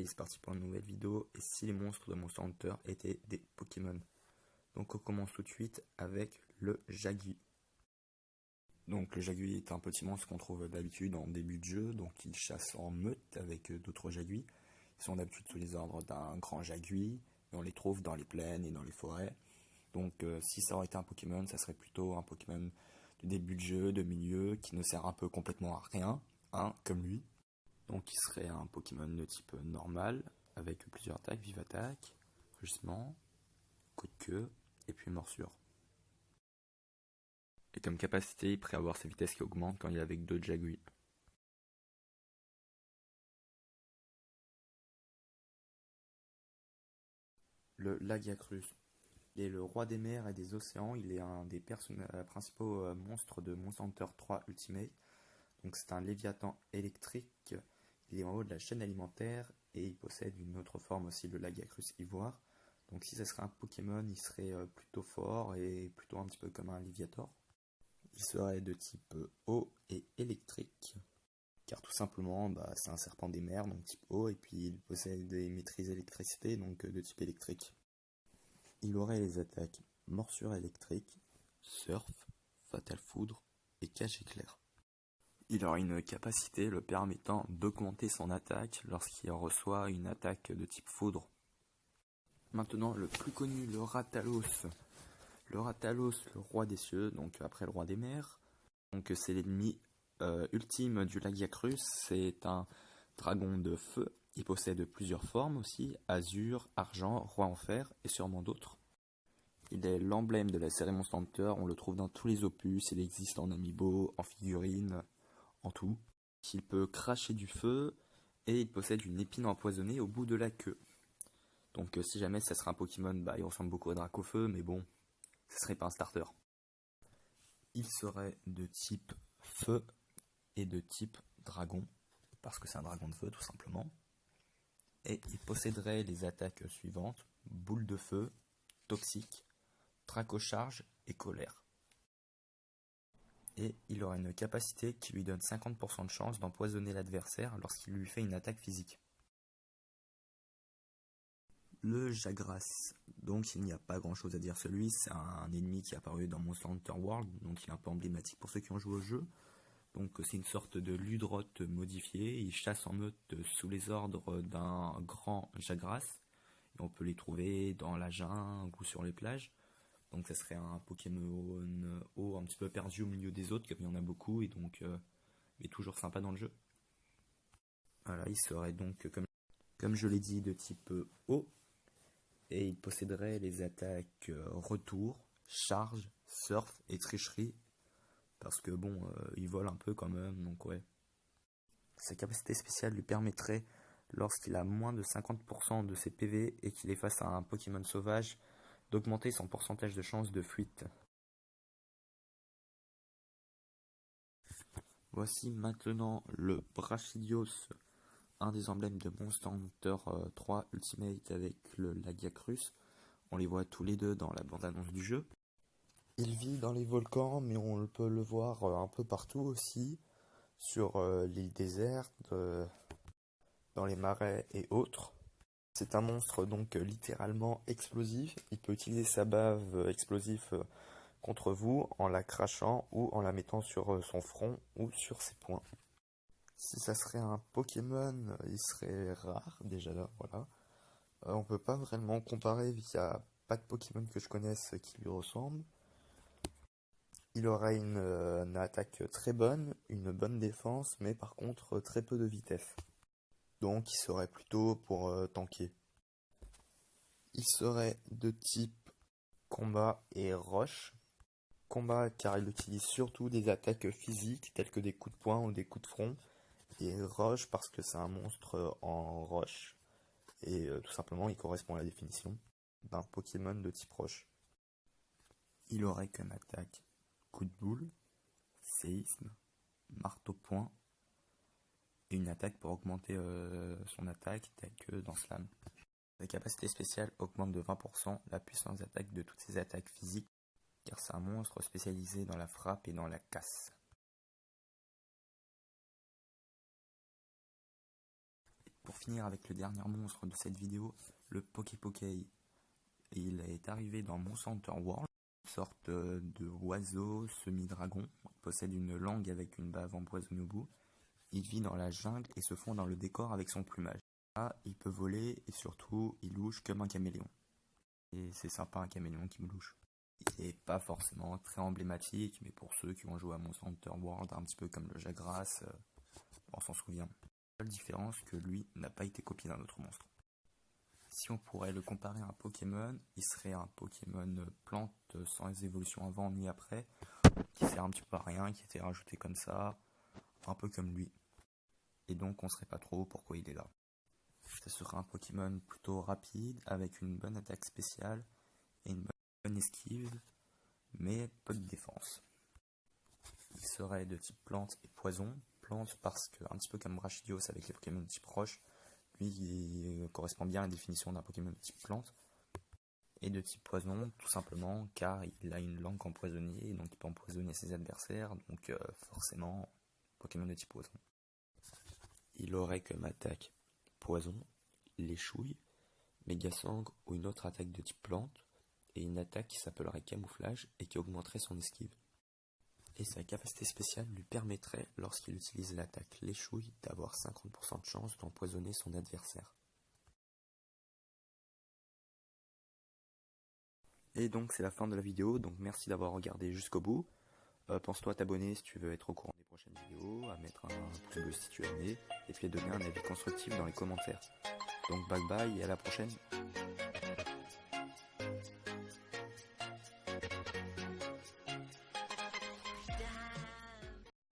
Allez, c'est parti pour une nouvelle vidéo. Et si les monstres de Monster Hunter étaient des Pokémon? Donc on commence tout de suite avec le Jagui. Donc le Jagui est un petit monstre qu'on trouve d'habitude en début de jeu. Donc il chasse en meute avec d'autres Jaguis. Ils sont d'habitude sous les ordres d'un grand Jagui. Et on les trouve dans les plaines et dans les forêts. Donc si ça aurait été un Pokémon, ça serait plutôt un Pokémon de début de jeu, de milieu, qui ne sert un peu complètement à rien, hein, comme lui. Donc il serait un Pokémon de type normal, avec plusieurs attaques, vive attaque, rugissement, coup de queue, et puis morsure. Et comme capacité, il pourrait avoir sa vitesse qui augmente quand il est avec d'autres Jagui. Le Lagiacrus. Il est le roi des mers et des océans, il est un des principaux monstres de Monster Hunter 3 Ultimate. Donc c'est un léviathan électrique, il est en haut de la chaîne alimentaire et il possède une autre forme aussi, le Lagiacrus ivoire. Donc si ce serait un Pokémon, il serait plutôt fort et plutôt un petit peu comme un Léviator. Il serait de type eau et électrique, car tout simplement c'est un serpent des mers, donc type eau, et puis il possède des maîtrises électricité, donc de type électrique. Il aurait les attaques morsure électrique, surf, fatal foudre et cage éclair. Il aura une capacité le permettant d'augmenter son attaque lorsqu'il reçoit une attaque de type foudre. Maintenant, le plus connu, le Ratalos. Le Ratalos, le roi des cieux, donc après le roi des mers. Donc c'est l'ennemi ultime du Lagiacrus. C'est un dragon de feu. Il possède plusieurs formes aussi, azur, argent, roi en fer et sûrement d'autres. Il est l'emblème de la série Monster Hunter. On le trouve dans tous les opus. Il existe en amiibo, en figurine, en tout. Il peut cracher du feu et il possède une épine empoisonnée au bout de la queue. Donc si jamais ça serait un Pokémon, il ressemble beaucoup à Dracofeu, mais bon, ce serait pas un starter. Il serait de type feu et de type dragon, parce que c'est un dragon de feu tout simplement. Et il posséderait les attaques suivantes: boule de feu, toxique, dracocharge et colère. Et il aurait une capacité qui lui donne 50% de chance d'empoisonner l'adversaire lorsqu'il lui fait une attaque physique. Le Jagras, donc il n'y a pas grand chose à dire sur lui, c'est un ennemi qui est apparu dans Monster Hunter World, donc il est un peu emblématique pour ceux qui ont joué au jeu. Donc c'est une sorte de Ludroth modifié, il chasse en meute sous les ordres d'un grand Jagras, et on peut les trouver dans la jungle ou sur les plages. Donc ça serait un Pokémon eau un petit peu perdu au milieu des autres, comme il y en a beaucoup, et donc mais toujours sympa dans le jeu. Voilà, il serait donc, comme je l'ai dit, de type eau. Et il posséderait les attaques retour, charge, surf et tricherie. Parce que il vole un peu quand même, donc ouais. Sa capacité spéciale lui permettrait, lorsqu'il a moins de 50% de ses PV et qu'il est face à un Pokémon sauvage, d'augmenter son pourcentage de chance de fuite. Voici maintenant le Brachydios, un des emblèmes de Monster Hunter 3 Ultimate avec le Lagiacrus. On les voit tous les deux dans la bande-annonce du jeu. Il vit dans les volcans, mais on peut le voir un peu partout aussi, sur l'île déserte, dans les marais et autres. C'est un monstre donc littéralement explosif. Il peut utiliser sa bave explosive contre vous en la crachant ou en la mettant sur son front ou sur ses poings. Si ça serait un Pokémon, il serait rare déjà là, voilà. On peut pas vraiment comparer, il n'y a pas de Pokémon que je connaisse qui lui ressemble. Il aurait une attaque très bonne, une bonne défense, mais par contre très peu de vitesse. Donc il serait plutôt pour tanker. Il serait de type combat et roche. Combat car il utilise surtout des attaques physiques telles que des coups de poing ou des coups de front. Et roche parce que c'est un monstre en roche. Et tout simplement il correspond à la définition d'un Pokémon de type roche. Il aurait comme attaque coup de boule, séisme, marteau-poing et une attaque pour augmenter son attaque telle que dans Slam. Sa capacité spéciale augmente de 20% la puissance d'attaque de toutes ses attaques physiques car c'est un monstre spécialisé dans la frappe et dans la casse. Pour finir avec le dernier monstre de cette vidéo, le Poké. Il est arrivé dans Monster Hunter World, une sorte de oiseau semi-dragon. Il possède une langue avec une bave empoisonnée au bout. Il vit dans la jungle et se fond dans le décor avec son plumage. Là, il peut voler et surtout, il louche comme un caméléon. Et c'est sympa un caméléon qui me louche. Il n'est pas forcément très emblématique, mais pour ceux qui ont joué à Monster Hunter World, un petit peu comme le Jagras, on s'en souvient. La seule différence, que lui n'a pas été copié d'un autre monstre. Si on pourrait le comparer à un Pokémon, il serait un Pokémon plante sans les évolutions avant ni après, qui sert un petit peu à rien, qui était rajouté comme ça, un peu comme lui. Et donc on ne saurait pas trop pourquoi il est là. Ce serait un Pokémon plutôt rapide, avec une bonne attaque spéciale et une bonne esquive, mais peu de défense. Il serait de type plante et poison. Plante parce que, un petit peu comme Brachydios avec les Pokémon de type roche, lui il correspond bien à la définition d'un Pokémon de type plante. Et de type poison, tout simplement car il a une langue empoisonnée, et donc il peut empoisonner ses adversaires, donc forcément Pokémon de type poison. Il aurait comme attaque poison, l'échouille, Mégasang ou une autre attaque de type plante, et une attaque qui s'appellerait camouflage et qui augmenterait son esquive. Et sa capacité spéciale lui permettrait, lorsqu'il utilise l'attaque l'échouille, d'avoir 50% de chance d'empoisonner son adversaire. Et donc c'est la fin de la vidéo, donc merci d'avoir regardé jusqu'au bout. Pense-toi à t'abonner si tu veux être au courant des prochaines vidéos, à mettre un pouce bleu si tu es aimé, et puis à donner un avis constructif dans les commentaires. Donc bye bye et à la prochaine.